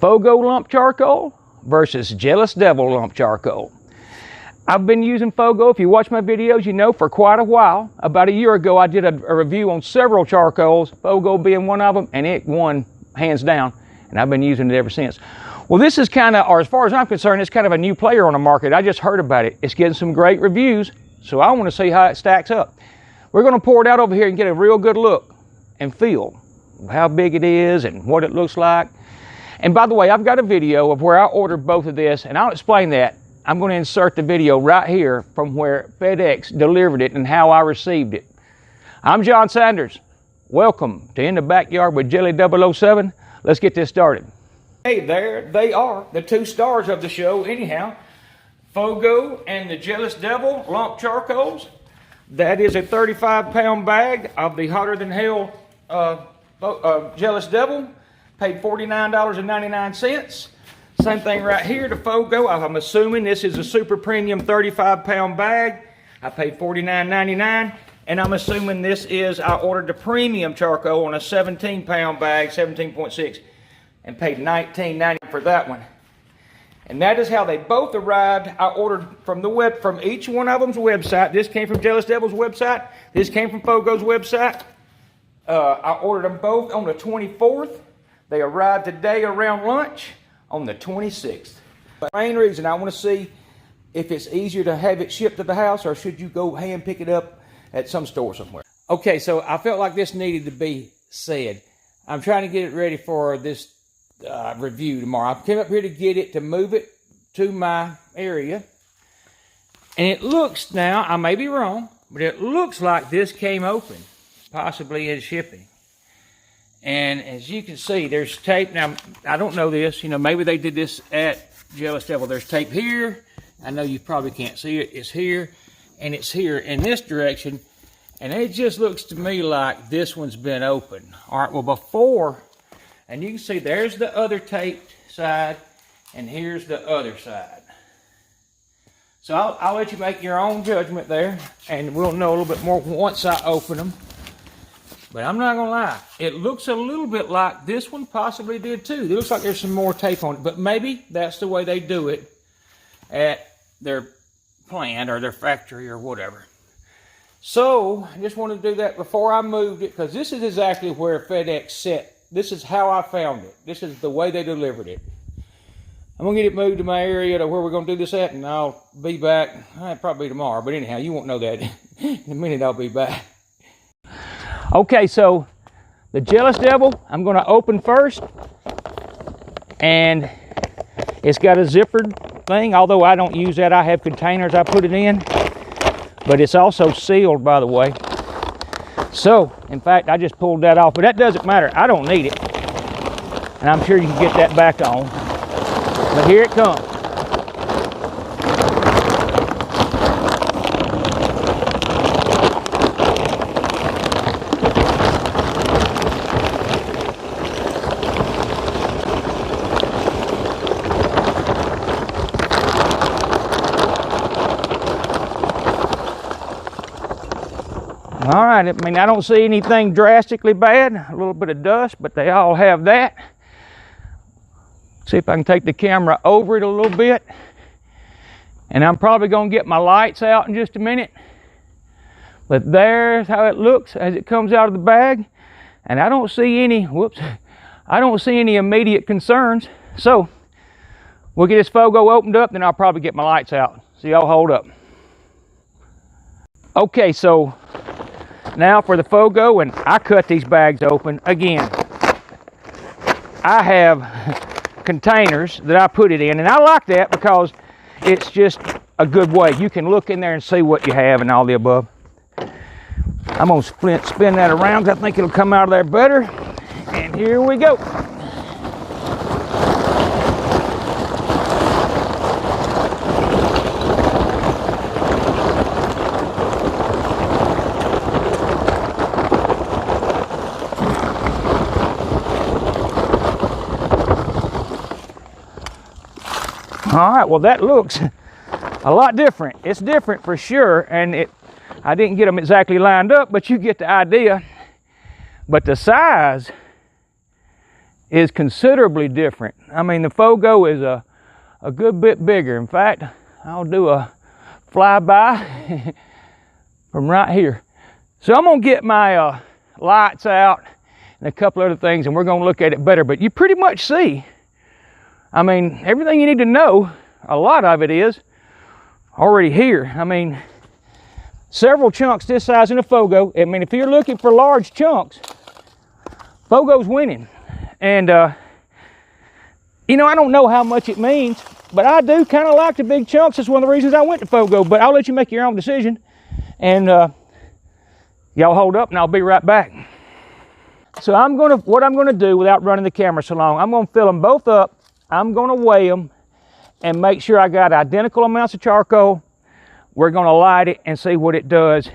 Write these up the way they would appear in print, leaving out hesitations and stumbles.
FOGO lump charcoal versus Jealous Devil lump charcoal. I've been using FOGO, if you watch my videos, you know, for quite a while. About a year ago, I did a review on several charcoals, FOGO being one of them, and it won hands down, and I've been using it ever since. Well, this is kind of, or as far as I'm concerned, it's kind of a new player on the market. I just heard about it. It's getting some great reviews, so I want to see how it stacks up. We're going to pour it out over here and get a real good look and feel how big it is and what it looks like. And by the way, I've got a video of where I ordered both of this, and I'll explain that. I'm going to insert the video right here from where FedEx delivered it and how I received it. I'm John Sanders. Welcome to In the Backyard with Jelly 007. Let's get this started. Hey, there they are, the two stars of the show anyhow. FOGO and the Jealous Devil lump charcoals. That is a 35-pound bag of the hotter than hell Jealous Devil. Paid $49.99. Same thing right here, the FOGO. I'm assuming this is a super premium 35-pound bag. I paid $49.99. And I'm assuming this is, I ordered the premium charcoal on a 17-pound bag, 17.6, and paid $19.90 for that one. And that is how they both arrived. I ordered from each one of them's website. This came from Jealous Devil's website. This came from FOGO's website. I ordered them both on the 24th. They arrived today around lunch on the 26th. The main reason I want to see if it's easier to have it shipped to the house or should you go hand pick it up at some store somewhere. Okay, so I felt like this needed to be said. I'm trying to get it ready for this review tomorrow. I came up here to get it, to move it to my area. And it looks now, I may be wrong, but it looks like this came open, possibly in shipping. And as you can see, there's tape. Now, I don't know this. You know, maybe they did this at Jealous Devil. There's tape here. I know you probably can't see it. It's here, and it's here in this direction. And it just looks to me like this one's been open. All right, well, before, and you can see there's the other taped side, and here's the other side. So I'll let you make your own judgment there, and we'll know a little bit more once I open them. But I'm not going to lie, it looks a little bit like this one possibly did too. It looks like there's some more tape on it, but maybe that's the way they do it at their plant or their factory or whatever. So, I just wanted to do that before I moved it, because this is exactly where FedEx set. This is how I found it. This is the way they delivered it. I'm going to get it moved to my area to where we're going to do this at, and I'll be back. Probably tomorrow, but anyhow, you won't know that in a minute. I'll be back. Okay, so the Jealous Devil, I'm going to open first, and it's got a zippered thing, although I don't use that. I have containers I put it in, but it's also sealed, by the way. So, in fact, I just pulled that off, but that doesn't matter. I don't need it, and I'm sure you can get that back on, but here it comes. All right, I mean, I don't see anything drastically bad. A little bit of dust, but they all have that. See if I can take the camera over it a little bit. And I'm probably going to get my lights out in just a minute. But there's how it looks as it comes out of the bag. And I don't see any, I don't see any immediate concerns. So, we'll get this FOGO opened up, then I'll probably get my lights out. So y'all hold up. Okay, so now for the FOGO, and I cut these bags open again. I have containers that I put it in, and I like that because it's just a good way. You can look in there and see what you have and all the above. I'm going to spin that around because I think it'll come out of there better. And here we go. All right, well, that looks a lot different. It's different for sure, and I didn't get them exactly lined up, but you get the idea. But the size is considerably different. I mean, the FOGO is a good bit bigger. In fact, I'll do a flyby from right here. So I'm gonna get my lights out and a couple other things, and we're gonna look at it better. But you pretty much see, I mean, everything you need to know, a lot of it is already here. I mean, several chunks this size in a FOGO. I mean, if you're looking for large chunks, FOGO's winning. And you know, I don't know how much it means, but I do kind of like the big chunks. That's one of the reasons I went to FOGO, but I'll let you make your own decision. And y'all hold up and I'll be right back. So what I'm gonna do without running the camera so long, I'm gonna fill them both up. I'm gonna weigh them and make sure I got identical amounts of charcoal. We're gonna light it and see what it does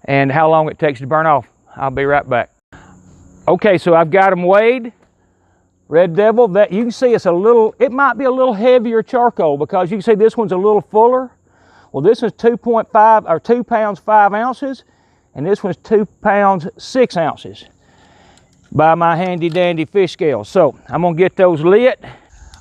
and how long it takes to burn off. I'll be right back. Okay, so I've got them weighed. Red Devil, that you can see it's a little, it might be a little heavier charcoal because you can see this one's a little fuller. Well, this one's 2.5 or 2 pounds 5 ounces, and this one's 2 pounds 6 ounces by my handy dandy fish scale. So I'm gonna get those lit.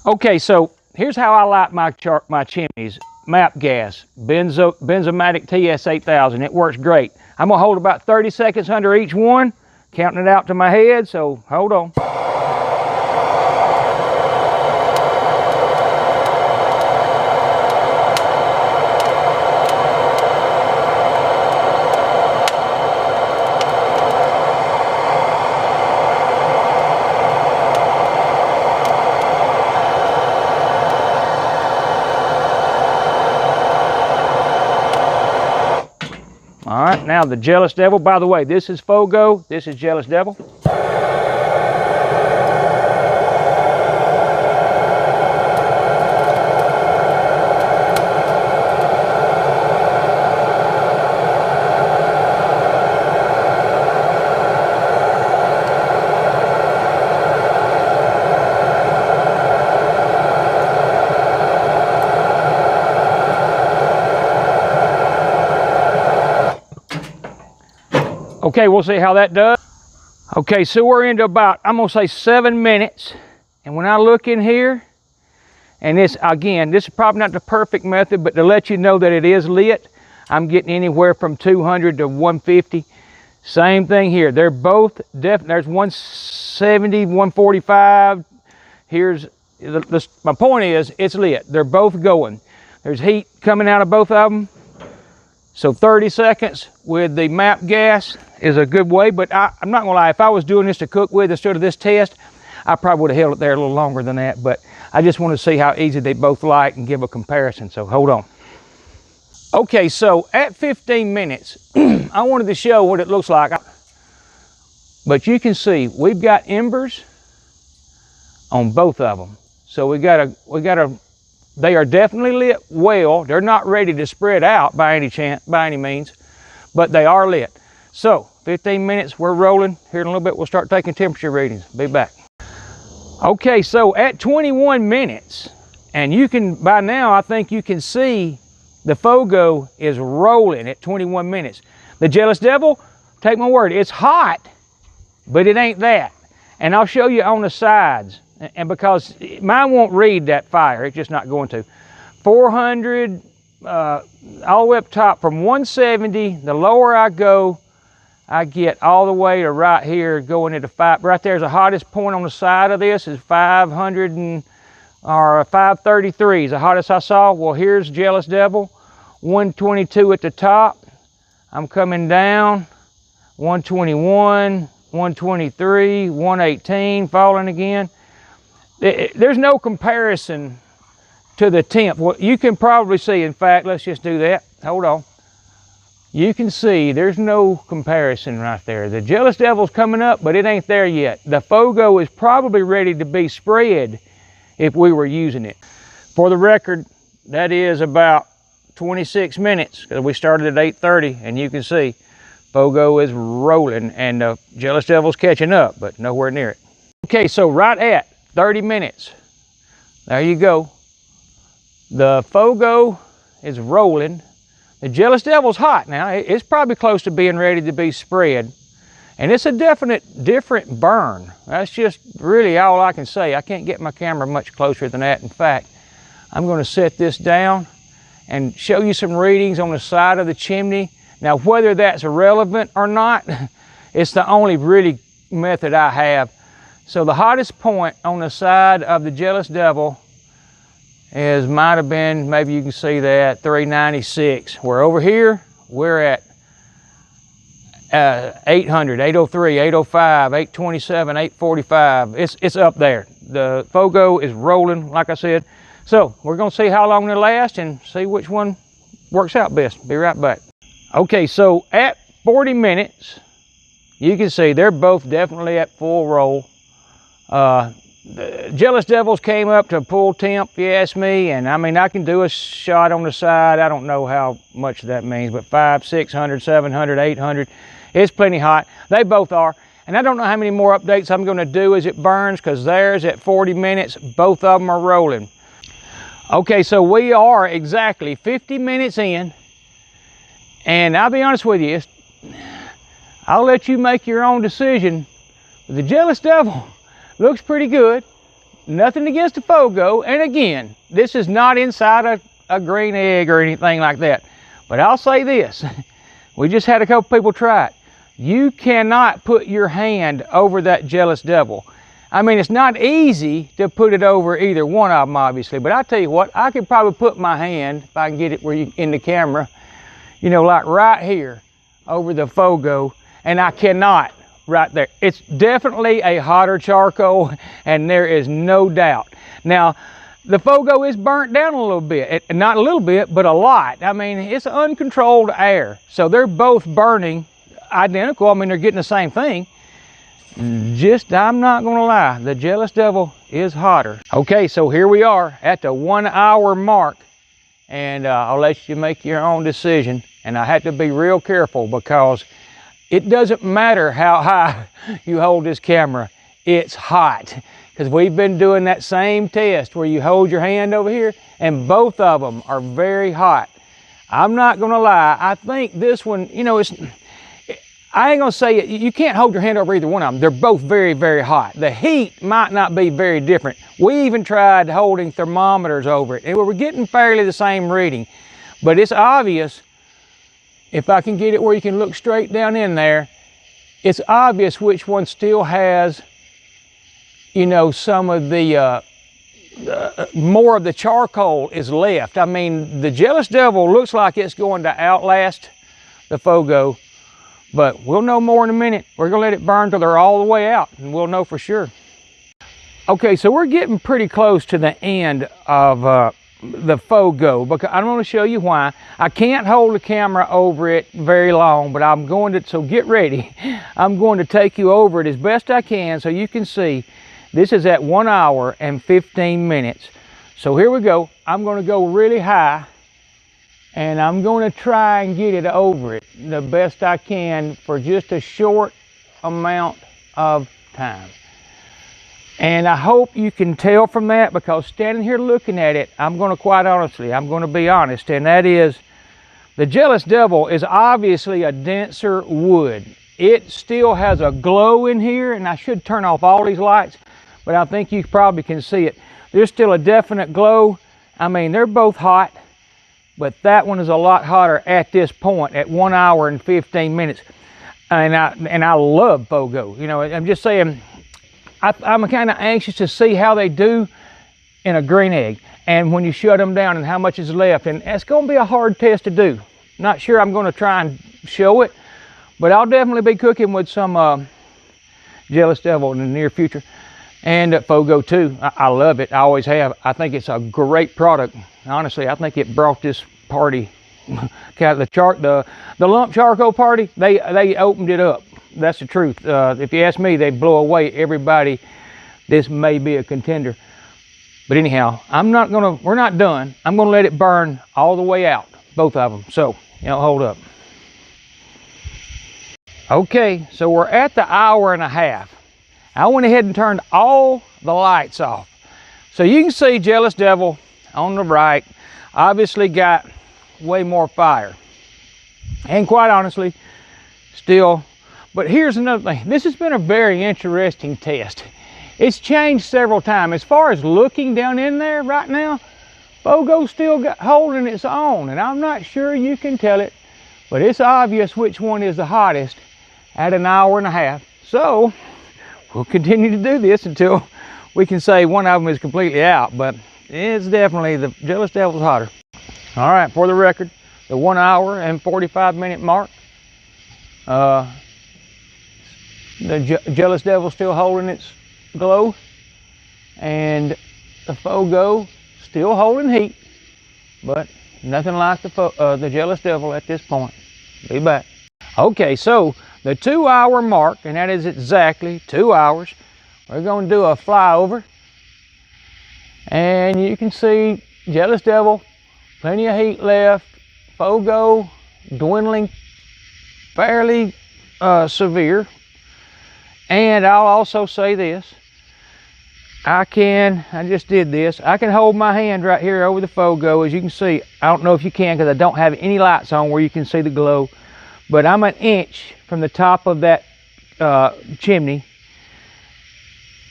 Okay, so here's how I light my chimneys. MAP gas, Benzomatic TS8000. It works great. I'm gonna hold about 30 seconds under each one, counting it out to my head, so hold on. All right, now the Jealous Devil. By the way, this is FOGO, this is Jealous Devil. Okay, we'll see how that does. Okay, so we're into about, I'm gonna say 7 minutes. And when I look in here, and this, again, this is probably not the perfect method, but to let you know that it is lit, I'm getting anywhere from 200 to 150. Same thing here. They're both definitely, there's 170, 145. Here's, my point is, it's lit. They're both going. There's heat coming out of both of them. So 30 seconds with the MAP gas is a good way, but I'm not gonna lie, if I was doing this to cook with instead of this test, I probably would have held it there a little longer than that, but I just want to see how easy they both light and give a comparison, so hold on. Okay, so at 15 minutes, I wanted to show what it looks like, but you can see we've got embers on both of them. So they are definitely lit well. They're not ready to spread out by any means, but they are lit. So 15 minutes, we're rolling. Here in a little bit, we'll start taking temperature readings. Be back. Okay, so at 21 minutes, and you can, by now, I think you can see the FOGO is rolling at 21 minutes. The Jealous Devil, take my word, it's hot, but it ain't that. And I'll show you on the sides. And because mine won't read that fire, it's just not going to. 400, all the way up top from 170, the lower I go, I get all the way to right here going into 5. Right there's the hottest point on the side of this is 500 or 533 is the hottest I saw. Well, here's Jealous Devil, 122 at the top. I'm coming down, 121, 123, 118, falling again. There's no comparison to the temp. Well, you can probably see, in fact, let's just do that. Hold on. You can see there's no comparison right there. The Jealous Devil's coming up, but it ain't there yet. The FOGO is probably ready to be spread if we were using it. For the record, that is about 26 minutes because we started at 8:30, and you can see FOGO is rolling and the Jealous Devil's catching up, but nowhere near it. Okay, so right at 30 minutes. There you go. The FOGO is rolling. The Jealous Devil's hot now. It's probably close to being ready to be spread. And it's a definite different burn. That's just really all I can say. I can't get my camera much closer than that. In fact, I'm going to set this down and show you some readings on the side of the chimney. Now, whether that's relevant or not, it's the only really method I have. So the hottest point on the side of the Jealous Devil is, might have been, maybe you can see that, 396. Where over here, we're at 800, 803, 805, 827, 845. It's up there. The FOGO is rolling, like I said. So we're gonna see how long they last and see which one works out best. Be right back. Okay, so at 40 minutes, you can see they're both definitely at full roll. The Jealous Devils came up to full temp, if you ask me, and I mean, I can do a shot on the side. I don't know how much that means, but 500, 600, 700, 800, it's plenty hot. They both are. And I don't know how many more updates I'm gonna do as it burns, because theirs at 40 minutes, both of them are rolling. Okay, so we are exactly 50 minutes in, and I'll be honest with you, I'll let you make your own decision. The Jealous Devil looks pretty good. Nothing against the FOGO, and again, this is not inside a green egg or anything like that. But I'll say this, we just had a couple people try it. You cannot put your hand over that Jealous Devil. I mean, it's not easy to put it over either one of them, obviously, but I tell you what, I could probably put my hand, if I can get it where in the camera, you know, like right here over the FOGO, and I cannot right there. It's definitely a hotter charcoal, and there is no doubt. Now, the FOGO is burnt down a little bit, not a little bit, but a lot. I mean, it's uncontrolled air, so they're both burning identical. I mean, they're getting the same thing. Just, I'm not gonna lie, the Jealous Devil is hotter. Okay, so here we are at the 1 hour mark, and I'll let you make your own decision. And I have to be real careful, because it doesn't matter how high you hold this camera, it's hot. Because we've been doing that same test where you hold your hand over here, and both of them are very hot. I'm not gonna lie, I think this one, you know, I ain't gonna say it, you can't hold your hand over either one of them. They're both very, very hot. The heat might not be very different. We even tried holding thermometers over it, and we were getting fairly the same reading. But it's obvious, if I can get it where you can look straight down in there, it's obvious which one still has, you know, some of the, more of the charcoal is left. I mean, the Jealous Devil looks like it's going to outlast the FOGO, but we'll know more in a minute. We're gonna let it burn till they're all the way out, and we'll know for sure. Okay, so we're getting pretty close to the end of the FOGO, because I'm going to show you why. I can't hold the camera over it very long, but I'm going to, so get ready. I'm going to take you over it as best I can so you can see. This is at 1 hour and 15 minutes. So here we go. I'm going to go really high, and I'm going to try and get it over it the best I can for just a short amount of time. And I hope you can tell from that, because standing here looking at it, I'm going to quite honestly, I'm going to be honest, and that is, the Jealous Devil is obviously a denser wood. It still has a glow in here, and I should turn off all these lights, but I think you probably can see it. There's still a definite glow. I mean, they're both hot, but that one is a lot hotter at this point, at 1 hour and 15 minutes. And I love FOGO. You know, I'm just saying, I'm kind of anxious to see how they do in a green egg, and when you shut them down and how much is left. And it's going to be a hard test to do. Not sure I'm going to try and show it, but I'll definitely be cooking with some Jealous Devil in the near future. And FOGO too. I love it. I always have. I think it's a great product. Honestly, I think it brought this party, the lump charcoal party, they opened it up. That's the truth. If you ask me, they blow away everybody. This may be a contender. But anyhow, we're not done. I'm gonna let it burn all the way out, both of them. So, you know, hold up. Okay, so we're at the hour and a half. I went ahead and turned all the lights off. So you can see Jealous Devil on the right, obviously got way more fire. And quite honestly, still But here's another thing. This has been a very interesting test. It's changed several times. As far as looking down in there right now, FOGO's still holding its own, and I'm not sure you can tell it, but it's obvious which one is the hottest at an hour and a half. So we'll continue to do this until we can say one of them is completely out, but it's definitely the Jealous Devil's hotter. All right, for the record, the 1 hour and 45-minute mark, the Jealous Devil's still holding its glow, and the FOGO still holding heat, but nothing like the Jealous Devil at this point. Be back. Okay, so the 2 hour mark, and that is exactly 2 hours. We're going to do a flyover, and you can see Jealous Devil, plenty of heat left. FOGO dwindling fairly severe. And I'll also say this. I just did this. I can hold my hand right here over the FOGO. As you can see, I don't know if you can because I don't have any lights on where you can see the glow. But I'm an inch from the top of that chimney.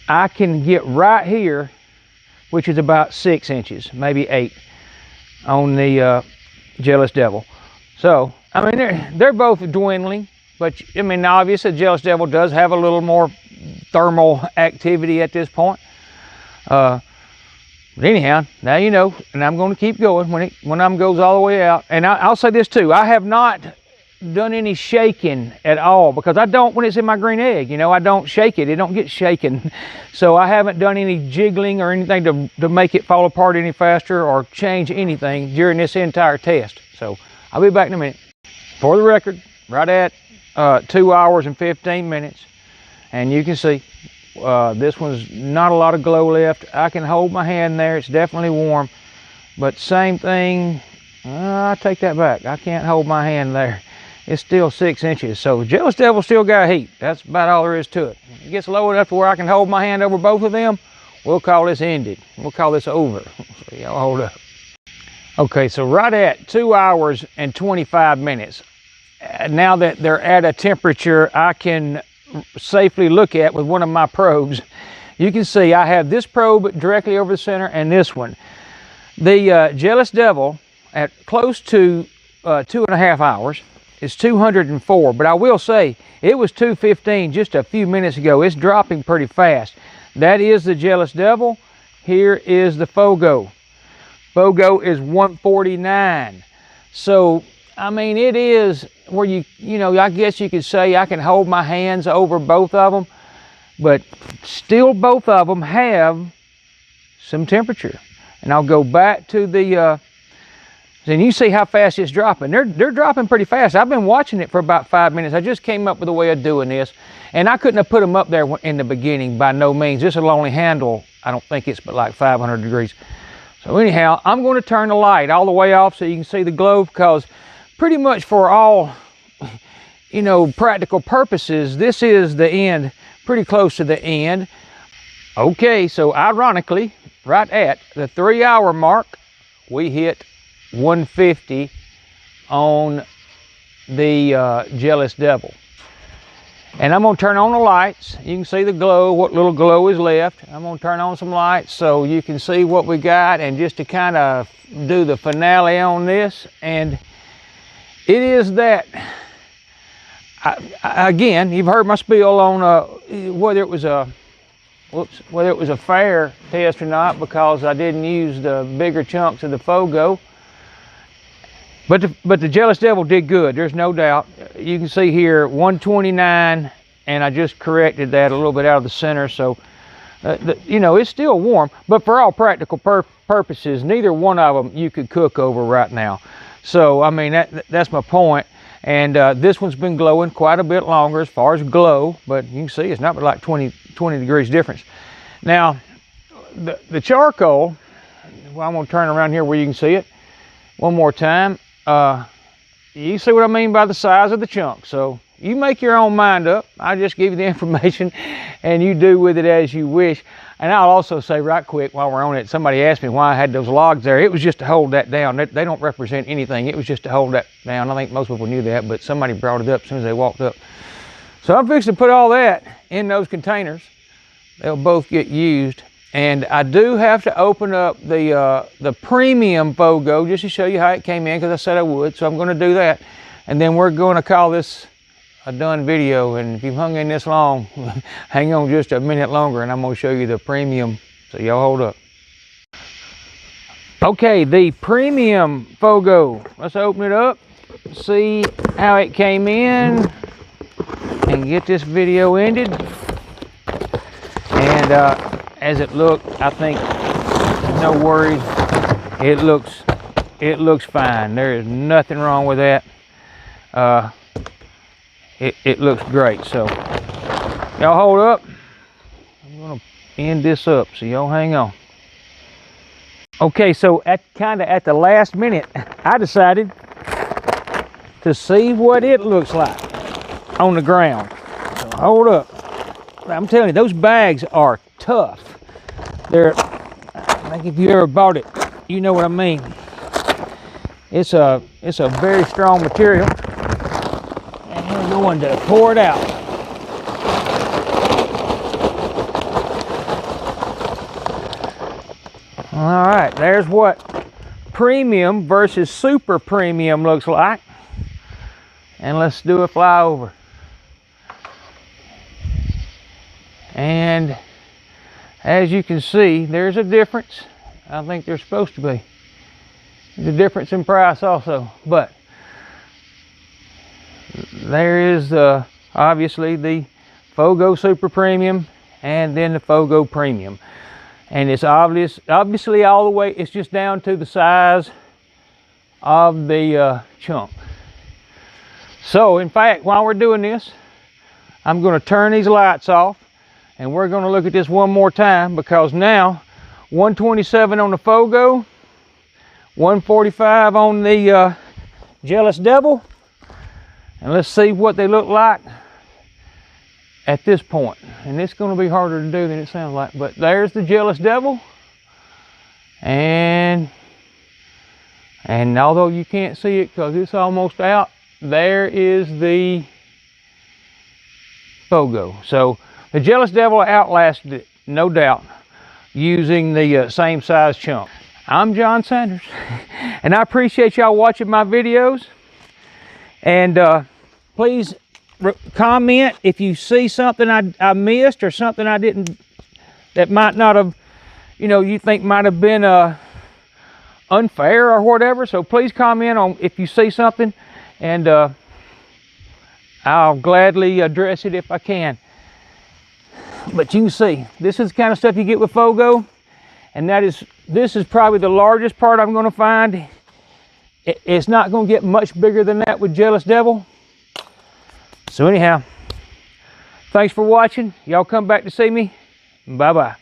I can get right here, which is about 6 inches, maybe 8, on the Jealous Devil. So, I mean, they're both dwindling. But, I mean, obviously, the Jealous Devil does have a little more thermal activity at this point. But anyhow, now you know, and I'm going to keep going when I'm goes all the way out. And I'll say this too, I have not done any shaking at all, because I don't, when it's in my green egg, you know, I don't shake it. It don't get shaken. So I haven't done any jiggling or anything to make it fall apart any faster or change anything during this entire test. So I'll be back in a minute. For the record, right at 2 hours and 15 minutes. And you can see this one's not a lot of glow left. I can hold my hand there. It's definitely warm. But same thing, I take that back. I can't hold my hand there. It's still 6 inches. So Jealous Devil still got heat. That's about all there is to it. When it gets low enough to where I can hold my hand over both of them, we'll call this ended. We'll call this over. So y'all hold up. Okay, so right at 2 hours and 25 minutes, now that they're at a temperature I can safely look at with one of my probes, you can see I have this probe directly over the center and this one. The Jealous Devil at close to 2.5 hours is 204, but I will say it was 215 just a few minutes ago. It's dropping pretty fast. That is the Jealous Devil. Here is the FOGO. FOGO is 149. So I mean, it is where you know, I guess you could say I can hold my hands over both of them, but still both of them have some temperature. And I'll go back to the, and you see how fast it's dropping. They're dropping pretty fast. I've been watching it for about 5 minutes. I just came up with a way of doing this, and I couldn't have put them up there in the beginning by no means. This will only handle, I don't think it's but like 500 degrees. So anyhow, I'm going to turn the light all the way off so you can see the glow, because pretty much for all, you know, practical purposes, this is the end, pretty close to the end. Okay, so ironically, right at the 3 hour mark, we hit 150 on the Jealous Devil. And I'm going to turn on the lights. You can see the glow, what little glow is left. I'm going to turn on some lights so you can see what we got, and just to kind of do the finale on this. And it is that, again, you've heard my spiel on whether it was a fair test or not, because I didn't use the bigger chunks of the FOGO. But the Jealous Devil did good, there's no doubt. You can see here 129, and I just corrected that a little bit out of the center, so you know, it's still warm. But for all practical purposes, neither one of them you could cook over right now. So I mean, that's my point. And this one's been glowing quite a bit longer as far as glow, but you can see it's not but like 20 degrees difference. Now the charcoal, well, I'm going to turn around here where you can see it one more time. You see what I mean by the size of the chunk. So you make your own mind up. I just give you the information and you do with it as you wish. And I'll also say right quick while we're on it, somebody asked me why I had those logs there. It was just to hold that down. They don't represent anything. It was just to hold that down. I think most people knew that, but somebody brought it up as soon as they walked up. So I'm fixing to put all that in those containers. They'll both get used. And I do have to open up the premium FOGO just to show you how it came in, because I said I would. So I'm going to do that. And then we're going to call this a done video. And if you've hung in this long, hang on just a minute longer and I'm going to show you the premium. So y'all hold up. Okay, the premium FOGO. Let's open it up, see how it came in, and get this video ended. And as it looked, I think no worries. It looks fine. There is nothing wrong with that. It looks great. So y'all hold up. I'm gonna end this up, so y'all hang on. Okay, so at the last minute, I decided to see what it looks like on the ground. So hold up. I'm telling you, those bags are tough. I think if you ever bought it, you know what I mean. It's a very strong material. And we're going to pour it out. All right, there's what premium versus super premium looks like. And let's do a flyover. And as you can see, there's a difference. I think there's supposed to be. There's a difference in price also, but there is obviously the FOGO Super Premium and then the FOGO Premium. And it's obviously all the way, it's just down to the size of the chunk. So in fact, while we're doing this, I'm going to turn these lights off and we're going to look at this one more time, because now 127 on the FOGO, 145 on the Jealous Devil, and let's see what they look like at this point. And it's going to be harder to do than it sounds like, but there's the Jealous Devil, and although you can't see it because it's almost out, there is the FOGO. So the Jealous Devil outlasted it, no doubt, using the same size chunk. I'm John Sanders, and I appreciate y'all watching my videos. And please comment if you see something I missed, or something I didn't, that might not have, you think might have been unfair or whatever. So please comment on if you see something, and I'll gladly address it if I can. But you can see, this is the kind of stuff you get with FOGO, and this is probably the largest part I'm going to find. It's not going to get much bigger than that with Jealous Devil. So anyhow, thanks for watching. Y'all come back to see me. Bye-bye.